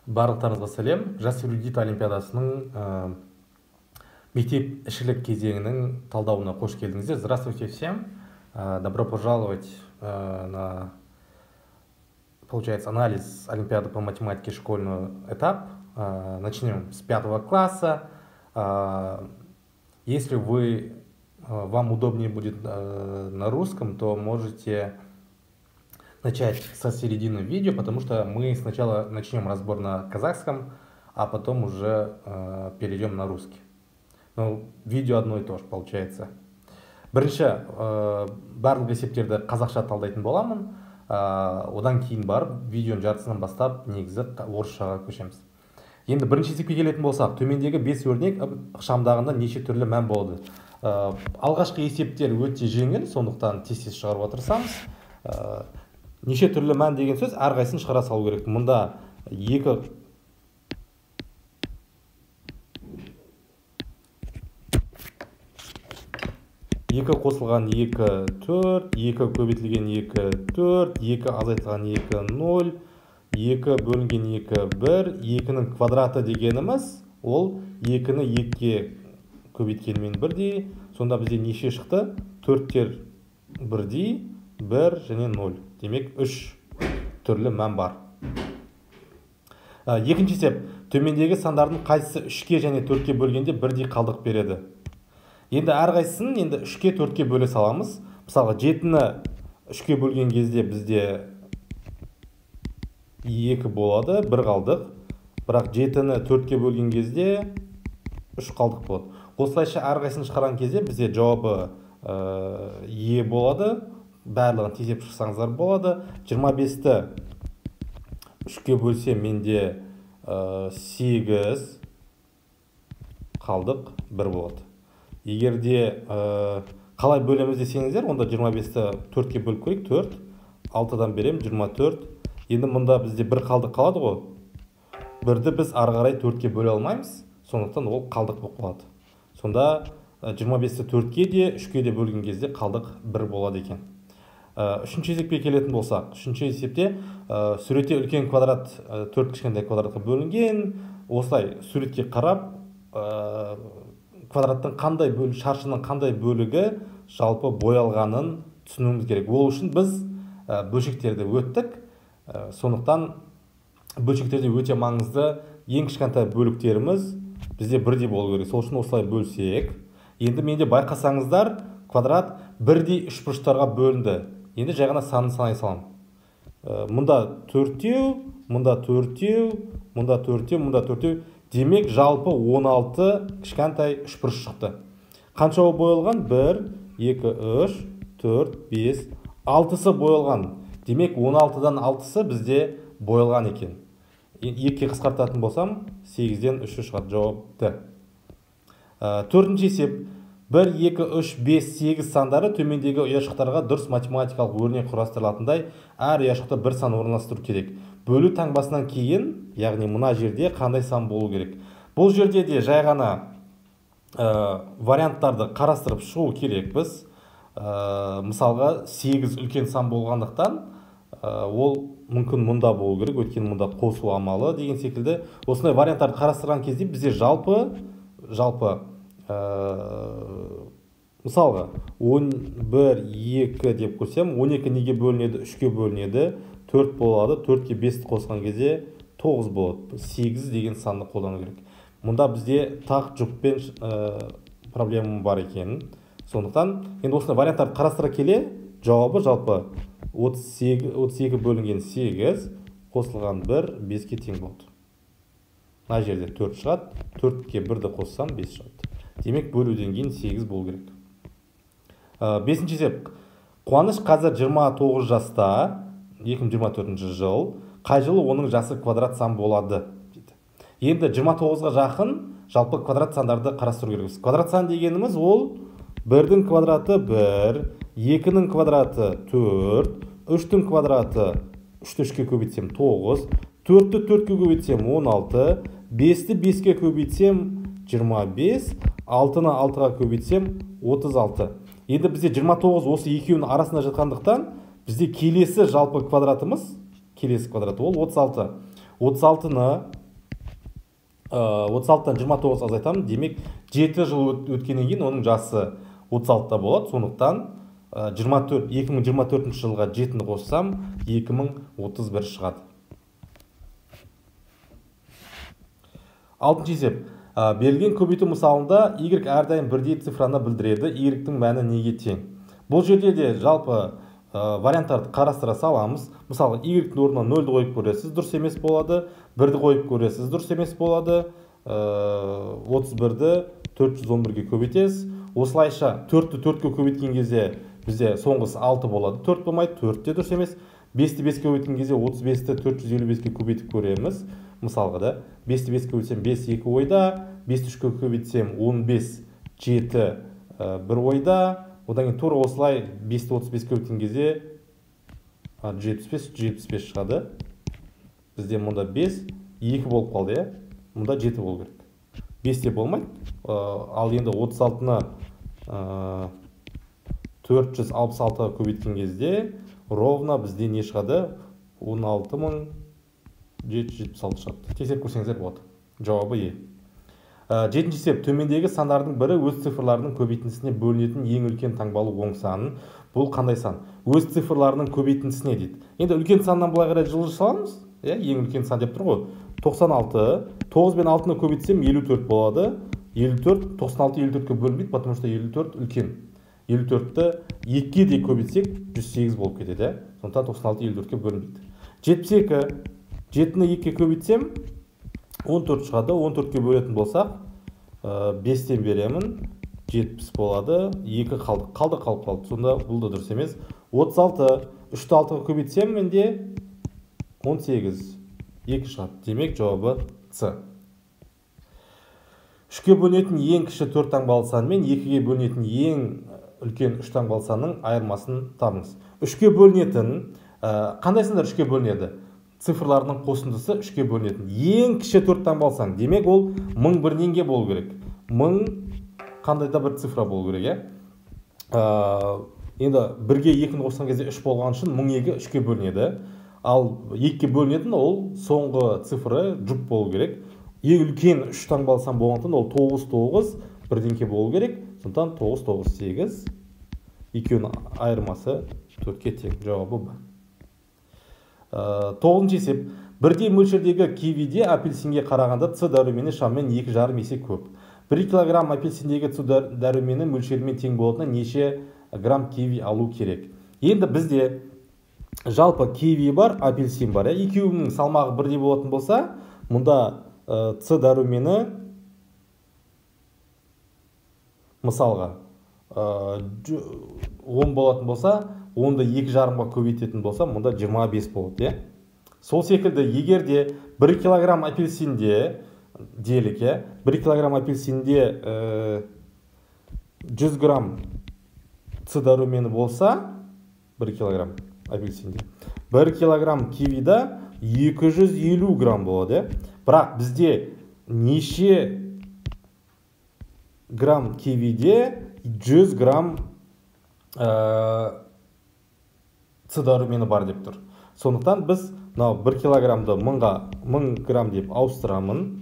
Барлықтарыңызға сәлем. Жас эрудит олимпиадасының мектеп ішілік кезеңінің талдауына қош келдіңіздер. Здравствуйте всем. Добро пожаловать на, получается, анализ Олимпиады по математике школьный этап. Начнем с 5 класса. Если вам удобнее будет на русском, то можете начать со середины видео, потому что мы сначала начнем разбор на казахском, а потом уже перейдем на русский. Но видео одно и то же получается. Бірінші барлық есептерді қазақша талдайтын боламын. Одан кейін барып видеоның жартысынан бастап негізі орысшаға көшеміз. Енді бірінші есепке келетін болсақ, төмендегі 5 өрнек ықшамдағында неше түрлі мән болады. Алғашқы есептер өте жеңіл, сондықтан тез шығаруға тырысамыз. Неше түрлі мән деген сөз әрқайсысын шығара салу керек. Мұнда екі қосылған 2, 4, 2 көбейтілген 2, 4, 2 азайтылған 2, 0, 2 бөлінген 2, 1, 2-нің квадраты дегеніміз, ол 2-ні 2-ге көбейткенмен бірдей, сонда бізде неше шықты? 4-тер бірдей, 1 және 0. Демек 3 түрлі мән бар. Екінші есеп, төмендегі сандардың қайсысы 3-ке және 4-ке бөлгенде бірдей қалдық береді. Енді әрқайсысын 3-ке 4-ке бөле саламыз. Мысалға 7-ні 3-ке бөлген кезде бізде 2 болады, 1 қалдық. Бірақ 7-ні 4-ке бөлген кезде 3 қалдық болады. Осылайша әрқайсысын шығарған кезде бізде жауабы Е болады. Барлығын тезеп шықсаңыздар болады. 25-ті 3-ке бөлсе менде 8 қалдық 1 болады. Егерде қалай бөлеміз десеңіздер, онда 25-ті 4-ке бөліп көрейік. 4, 6-дан берем 24. Енді мұнда бізде 1 қалдық қалады ғой. 1-ді біз ары қарай 4-ке бөле алмаймыз. Сондықтан ол қалдық болып қалады. Сонда 25-ті 4-ке де 3-ке де бөлген кезде қалдық 1 болады екен. Үшінші есепке келетін болсақ, үшінші есепте суретте үлкен квадрат 4 кішкентай квадратқа бөлінген. Осылай суретке қарап, квадраттың шаршының қандай бөлігі жалпы боялғанын түсінуіміз керек. Ол үшін біз бөлшектерді өттік. Сондықтан бөлшектерде өте маңызды ең кішкентай бөліктеріміз бізде бірдей болу керек. Сол үшін осылай бөлсек. Енді менде байқасаңыздар, квадрат бірдей үшбұрыштарға бөлінді. Енді жай ғана санын санай салам. Мұнда 4-теу, мұнда 4-теу, мұнда 4-теу, мұнда 4-теу. Демек жалпы 16 кішкентай үшбұрыш шықты. Қаншауы боялған? 1, 2, 3, 4, 5, 6-сы боялған. Демек 16-дан 6-сы бізде боялған екен. 2-ке қысқартатын болсам, 8-ден 3 шығады жауапты. Төртінші есеп. 1, 2, 3, 5, 8 сандары төмендегі ұяшықтарға дұрыс математикалық өрнек құрастырылатындай әр ұяшықта бір сан орналастыру керек. Бөлу таңбасынан кейін, яғни мына жерде қандай сан болу керек. Бұл жерде де жай ғана варианттарды қарастырып шығу керек біз. Мысалға 8 үлкен сан болғандықтан, ол мүмкін мұнда болу керек, өйткені мұнда қосу амалы деген секілді. Осындай варианттарды қарастырған кезде бізде жалпы мысалға 11, 2 деп көрсем, 12 неге бөлінеді? 3-ке бөлінеді, 4 болады, 4-ке 5-ті қосқан кезде 9 болады. 8 деген санды қолдану керек. Мұнда бізде тақ жұппен проблема бар екен. Сондықтан, енді осындай варианттарды қарастыра келе, жауабы жалпы 32 бөлінген 8 қосылған 1, 5-ке тең болды. Мына жерде 4 шығады, 4-ке 1-ді қоссам 5 шығады. Демек бөлуден кейін 8 болу керек. 5-ші есеп. Қуаныш қазір 29 жаста, 2024 жыл. Қай жылы оның жасы квадрат сан болады? Енді 29-ға жақын жалпы квадрат сандарды қарастыру керекпіз. Квадрат сан дегеніміз ол 1-дің квадраты 1, 2-нің квадраты 4, 3-тің квадраты 3-ті 3-ке көбейтсем 9, 4-ті 4-ке көбейтсем 16, 5-ті 5-ке көбейтсем 25, 6-ны 6-ға көбейтсем 36. Енді бізде 29 осы екеуінің арасында жатқандықтан бізде келесі жалпы квадратымыз келесі квадраты ол 36. 36-тан 29 азайтамын, демек 7 жыл өткеннен кейін оның жасы 36-та болады. Сондықтан 2024 жылға 7-ні қоссам 2031 шығады. 6-шы есеп. Берілген көбейту мысалында y әрдайым бірдей цифраны білдіреді. Y-тің мәні неге тең? Бұл жерде де жалпы варианттарды қарастыра саламыз. Мысалы, y-тің орнына 0-ді қойып көресіз, дұрыс емес болады. 1-ді қойып көресіз, дұрыс емес болады. 31-ді 411-ге көбейтесіз. Осылайша 4-ті 4-ке көбейткен кезде бізде соңғысы 6 болады. 4 болмайды, 4-те дұрыс емес. 5-ті 5-ке көбейткен кезде 35-ті 455-ге көбейтіп көреміз. Мысалға да 5-ті 5-ке көбейтсем 5 2 ойда, 5-ті 3-ке көбейтсем 15 7 1 ойда. Одан кейін тура осылай 5-ті 35-ке көбейткен кезде 175 шығады. Бізде мұнда 5 2 болып қалды, иә? Мұнда 7 болу керек. 5-те болмайды. Ал енді 36-ны 466-ға көбейткен кезде ровно бізде не шығады? 16776 шығады. Тексеріп көрсеңіздер болады. Жауабы Е. 7-ші есеп. Төмендегі сандардың бірі өз цифрларының көбейтіндісіне бөлінетін ең үлкен таңбалы оң санын. Бұл қандай сан? Өз цифрларының көбейтіндісіне дейді. Енді үлкен саннан былай қарай жылжы саламыз. Ең үлкен сан деп тұр ғой. 96. 9 мен 6-ны көбейтсем 54 болады. 54, 96 54-ке бөлінбейді, потому что 54 үлкен. 54-ті 2-ке де көбейтсек 108 болып кетеді. Сондықтан 96 54-ке бөлінбейді. 72. 7-ні 2-ке көбейтсем 14 шығады. 14-ке бөлетін болсақ 5-тен беремін. 70 болады. 2 қалып қалды. Сонда бұл да дұрыс емес. 36. 3-ті 6-ға көбейтсем менде 18. 2 шығады. Демек жауабы С. 3-ке бөлінетін ең кіші 4 таңбалы сан мен 2-ге бөлінетін ең үлкен 3 таңбалы санның айырмасын табыңыз. 3-ке бөлінетін, қандай сандар 3-ке бөлінеді? Цифрларының қосындысы 3-ке бөлінетін. Ең кіші 4 таңбалы сан. Демек ол 1001-ге болу керек. 1000 қандай да бір цифра болу керек, енді 1-ге 2-ні қосқан кезде 3 болған үшін 1002 3-ке бөлінеді. Ал 2-ке бөлінетін ол соңғы цифры жұп болу керек. Ең үлкен 3 таңбалы сан болғандықтан ол 99 бірдеңке болу керек. Сондықтан 998 екеуінің айырмасы 4-ке тең. Жауабы Б. 9-шы есеп. Бірдей мөлшердегі кивиде апельсинге қарағанда С дәрумені шамамен 2,5 есе көп. 1 килограмм апельсиндегі С дәрумені мөлшерімен тең болатына неше грамм киви алу керек? Енді бізде жалпы киви бар, апельсин бар. Екеуінің салмағы бірдей болатын болса, мұнда С дәрумені мысалға 10 болатын болса, онда 2,5-ға көбейтетін болса, мұнда 25 болады. Сол секілді, егер де 1 килограмм апельсинде делік, 1 килограмм апельсинде 100 грамм С дәрумені болса, 1 килограмм апельсинде, 1 килограмм кивида 250 грамм болады. Бірақ бізде неше грамм кивиде 100 грамм С дәрумені бар деп тұр. Сондықтан біз 1 килограммды 1000 грамм деп ауыстырамын.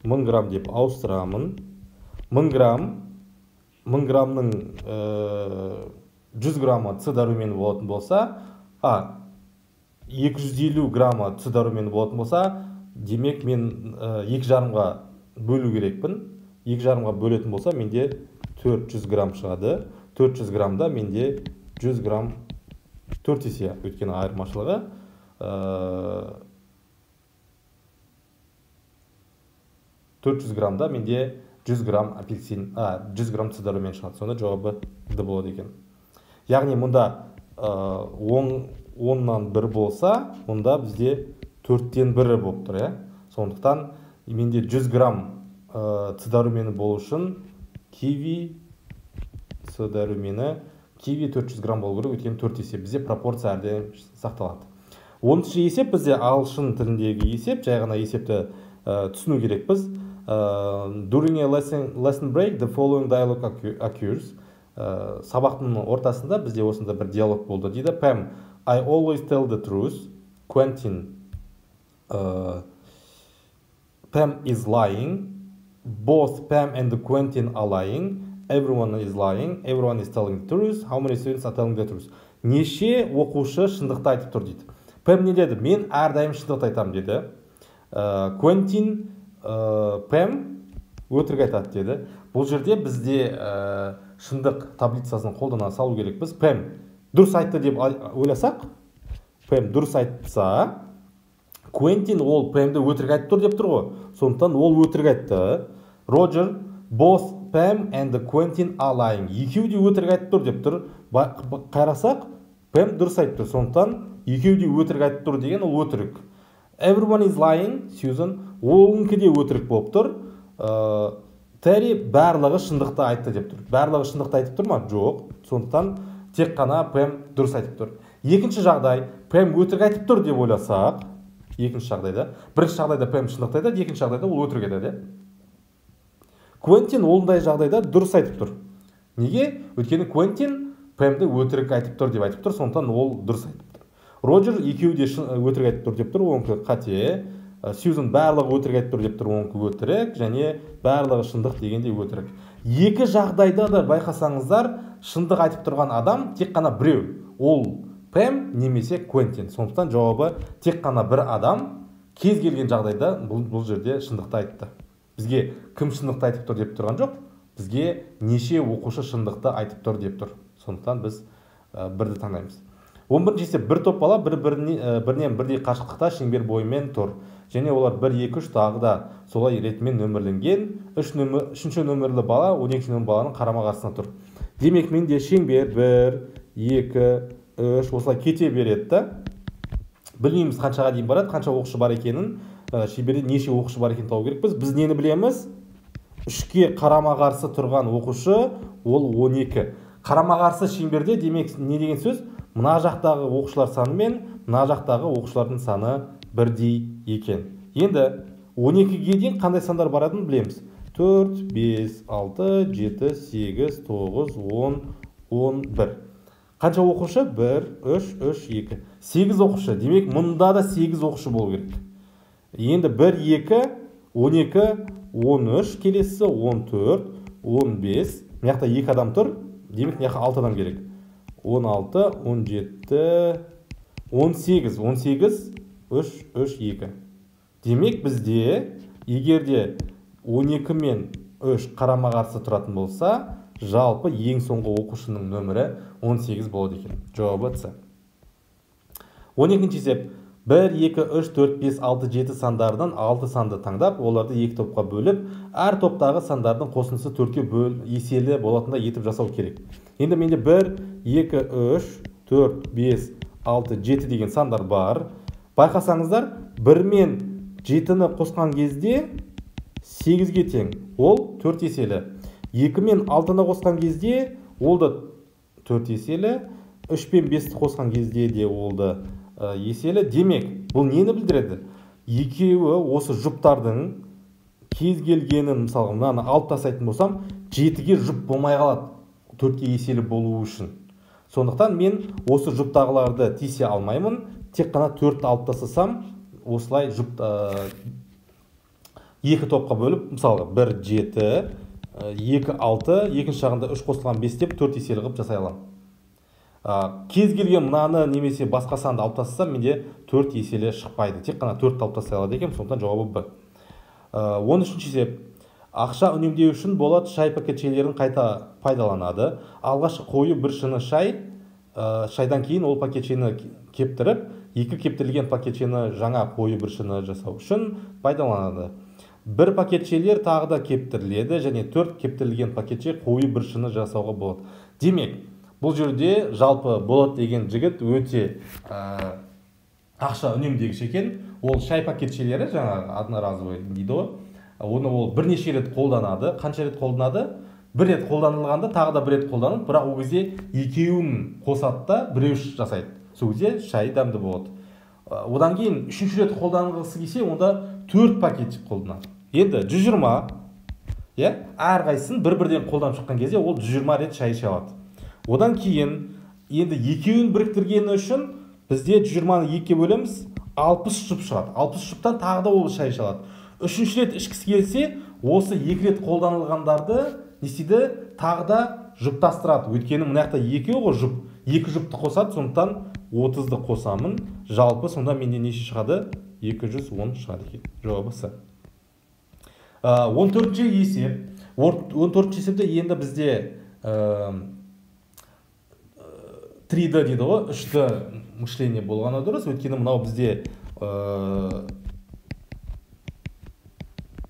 1000 грамм деп ауыстырамын. 1000 граммның 100 граммы С дәрумені болатын болса, 250 граммы С дәрумені болатын болса, демек мен 2,5-ға бөлу керекпін. 2,5-ға бөлетін болса, менде 400 грамм шығады. 400 граммда менде 100 грамм 4 есе өткен айырмашылығы. 400 граммда менде 100 грамм апельсин, 100 грамм С дәрумен шығады. Сонда жауабы Д болады екен. Яғни мұнда 10-нан 1 болса, мұнда бізде 4-тен 1 болып тұр. Сондықтан менде 100 грамм С дәрумені болу үшін киви С дәрумені киви 400 грамм болу керек, өйткені 4 есе. Бізде пропорция әрдайым сақталады. 10-шы есеп бізде ағылшын тіліндегі есеп, жай ғана есепті түсіну керек біз. During a lesson break, the following dialogue occurs. Сабақтың ортасында бізде осында бір диалог болды дейді. Пэм, I always tell the truth. Quentin, Pam is lying. Both Pam and Quentin are lying. Everyone is lying. Everyone is telling the truth. How many students are telling the truth? Неше оқушы шындықты айтып тұр дейді. Пэм не деді? Мен әрдайым шындықты айтамын деді. Quentin, Пэм өтірік айтады деді. Бұл жерде бізде шындық таблицасын қолдана салу керекпіз. Пэм дұрыс айтты деп ойласақ, Пэм дұрыс айтса, Quentin ол Пэмді өтірік айтып тұр деп тұр ғой. Сондықтан ол өтірік айтты. Roger, both Pam and Quentin are lying. Екеуі де өтірік айтып тұр деп тұр. Қарасақ, Пэм дұрыс айтып тұр. Сондықтан екеуі де өтірік айтып тұр деген ол өтірік. Everyone is lying, Susan, олыңқы де өтірік болып тұр. Терри барлығы шындықты айтты деп тұр. Барлығы шындықты айтып тұр ма? Жоқ. Сондықтан тек қана Пэм дұрыс айтып тұр. Екінші жағдай, Пэм өтірік айтып тұр деп ойласақ, екінші жағдайда, бірінші жағдайда Пэм шындықты айтады, екінші жағдайда ол өтірік айтады. Quentin ондай жағдайда дұрыс айтып тұр. Неге? Өйткені Quentin Пэмді өтірік айтып тұр деп айтып тұр, сондықтан ол дұрыс айтып тұр. Роджер екеуі де өтірік айтып тұр деп тұр, оңқы қате. Сьюзен барлығы өтірік айтып тұр деп тұр, оңқы өтірік, және барлығы шындық дегенде өтірік. Екі жағдайда да байқасаңыздар, шындық айтып тұрған адам тек қана біреу. Ол Пэм немесе Quentin. Сондықтан жауабы тек қана бір адам кез келген жағдайда бұл жерде шындықты айтты. Бізге кім шындықты айтып тұр деп тұрған жоқ, бізге неше оқушы шындықты айтып тұр деп тұр. Сондықтан біз бірді таңдаймыз. 11-ші есеп, бір топ бала бірінен бірдей қашықтықта шеңбер бойымен тұр. Және олар 1, 2, 3 тағы да солай ретімен нөмірленген. Үшінші нөмірлі бала 12-ші нөмірлі баланың қарама-қарсысына тұр. Демек менде шеңбер 1, 2, 3 осылай кете береді. Білмейміз қаншаға дейін барады, қанша оқушы бар екенін, шеңберде неше оқушы бар екенін табу керекпіз. Біз нені білеміз? 3-ке қарама-қарсы тұрған оқушы ол 12. Қарама-қарсы шеңберде демек не деген сөз? Мына жақтағы оқушылар саны мен мына жақтағы оқушылардың саны бірдей екен. Енді 12-ге дейін қандай сандар баратынын білеміз. 4, 5, 6, 7, 8, 9, 10, 11. Қанша оқушы? 1, 3, 3, 2. 8 оқушы. Демек мұнда да 8 оқушы болу керек. Енді 1, 2, 12, 13, келесі 14, 15. Мына жақта 2 адам тұр. Демек мына жақта 6 адам керек. 16, 17, 18, 18, 3, 3, 2. Демек бізде, егерде 12 мен 3 қарама-қарсы тұратын болса, жалпы ең соңғы оқушының нөмірі 18 болады екен. Жауабы С. 12-ші есеп. 1, 2, 3, 4, 5, 6, 7 сандардан 6 санды таңдап, оларды 2 топқа бөліп, әр топтағы сандардың қосындысы 4-ке еселі болатында етіп жасау керек. Енді менде 1, 2, 3, 4, 5, 6, 7 деген сандар бар. Байқасаңыздар, 1 мен 7-ні қосқан кезде 8-ге тең. Ол 4 еселі. 2 мен 6-ны қосқан кезде ол да 4 еселі. 3 пен 5-ті қосқан кезде де ол да еселі. Демек, бұл нені білдіреді? Екеуі осы жұптардың кез келгенін, мысалға, мынаны алып тастайтын болсам, 7-ге жұп болмай қалады, 4-ке еселі болуы үшін. Сондықтан мен осы жұптағыларды тисе алмаймын, тек қана 4-ті алып тастасам, осылай жұп 2 топқа бөліп, мысалға, 1, 7, 2, 6, екінші жағында 3 қосылған 5 деп 4 еселі қылып жасай аламын. Кез келген мынаны немесе басқа санды алып тастасам, менде 4 еселі шықпайды. Тек қана 4 алып тастай алады екен, сондықтан жауабы Б. 13-ші есеп. Ақша үнемдеу үшін Болат шай пакетшелерін қайта пайдаланады. Алғашқы қою бір шыны шайдан кейін ол пакетшені кептіріп, 2 кептірілген пакетшені жаңа қою бір шыны жасау үшін пайдаланады. Бір пакетшелер тағы да кептіріледі, және 4 кептірілген пакетше қою бір шыны жасауға болады. Демек, бұл жерде жалпы Болат деген жігіт өте ақша үнемдегіш екен. Ол шай пакетшелері, жаңағы одноразовый дейді ғой. Оны ол бірнеше рет қолданады. Қанша рет қолданады? Бір рет қолданылғанда тағы да бір рет қолданып, бірақ ол кезде екеуін қосады да біреу жасайды. Сол кезде шай дәмді болады. Одан кейін үшінші рет қолданылғысы келсе, онда 4 пакет қолданады. Енді 120, әрқайсысын бір-бірден қолданып шыққан кезде ол 120 рет шай іше алады. Одан кейін енді екеуін біріктіргені үшін Бізде 120-ны 2-ге бөлеміз, 60 жұп шығады. 60 жұптан тағы да ол шай шалады. Үшінші рет ішкісі келсе, осы 2 рет қолданылғандарды не істейді? Тағы да жұптастырады. Өйткені мына жақта 2 ғой жұп. 2 жұпты қосады, сондықтан 30-ды қосамын. Жалпы сонда менде неше шығады? 210 шығады екен. Жауабы С. 14-ші есеп. 14-ші есепте енді бізде 3D дейді ғой, 3D мышление болғаны дұрыс. Өйткені мынау бізде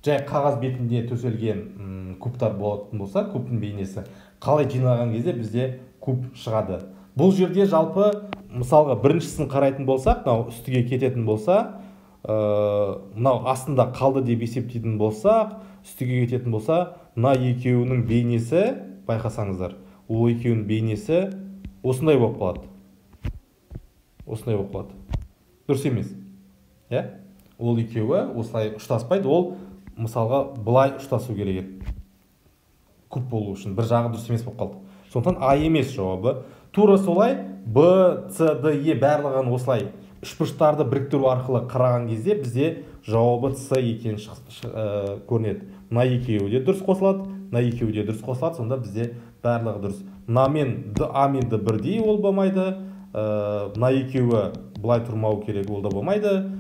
жай қағаз бетінде төселген кубтар болатын болса, кубтың бейнесі қалай жинаған кезде бізде куб шығады. Бұл жерде жалпы мысалға біріншісін қарайтын болсақ, мынау үстіге кететін болса, мынау астында қалды деп есептейтін болсақ, үстіге кететін болса, мына екеуінің бейнесі, байқасаңыздар, ол екеуінің бейнесі осындай болып қалады. Осындай болып қалады. Дұрыс емес. Ол екеуі осылай ұштаспайды, ол мысалға былай ұштасу керек еді. Куб болу үшін бір жағы дұрыс емес болып қалды. Сондықтан А емес жауабы. Тура солай Б, С, Д, Е барлығын осылай үшбұрыштарды біріктіру арқылы қараған кезде бізде жауабы С екені көрінеді. Мына екеуі де дұрыс қосылады, мына екеуі де дұрыс қосылады, сонда бізде барлығы дұрыс. Мына мен Д, А мен Д бірдей ол болмайды. Мына екеуі былай тұрмау керек, ол да болмайды.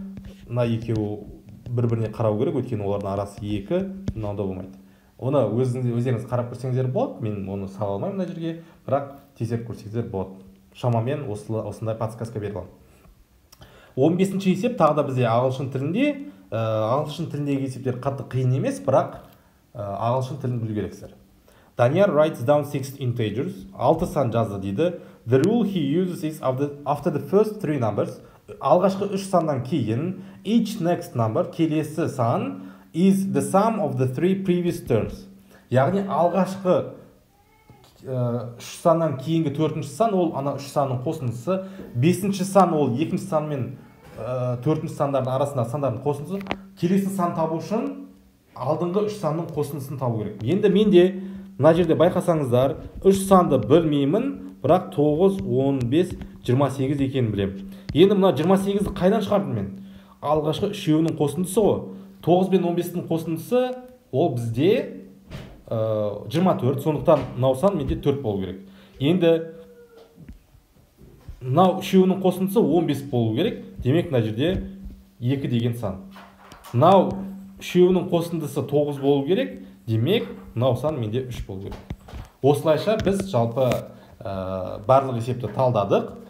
Мына екеуі бір-біріне қарау керек, өйткені олардың арасы 2, мынау да болмайды. Оны өздеріңіз қарап көрсеңіздер болады. Мен оны сала алмаймын мына жерге, бірақ тексеріп көрсеңіздер болады. Шамамен осындай подсказка берілген. 15-ші есеп тағы да бізде ағылшын тілінде. Ағылшын тіліндегі есептер қатты қиын емес, бірақ ағылшын тілін білу керексіздер. Данияр writes down 6 integers. 6 сан жазды дейді. The rule he uses is after the first 3 numbers. Алғашқы 3 саннан кейін each next number, келесі сан is the sum of the 3 previous terms. Яғни алғашқы 3 саннан кейінгі 4-ші сан ол ана 3 санның қосындысы, 5-ші сан ол 2-ші сан мен 4-ші сандардың арасындағы сандардың қосындысы. Келесі сан табу үшін алдыңғы 3 санның қосындысын табу керек. Енді менде мына жерде байқасаңыздар 3 санды білмеймін, бірақ 9, 15, 28 екенін білемін. Енді мына 28-ді қайдан шығардым мен? Алғашқы үшеуінің қосындысы ғой. 9 пен 15-дің қосындысы ол бізде 24, сондықтан мынау сан менде 4 болу керек. Енді мынау үшеуінің қосындысы 15 болу керек. Демек мына жерде 2 деген сан. Мынау үшеуінің қосындысы 9 болу керек. Демек мынау сан менде 3 болу керек. Осылайша біз жалпы барлық есепті талдадық.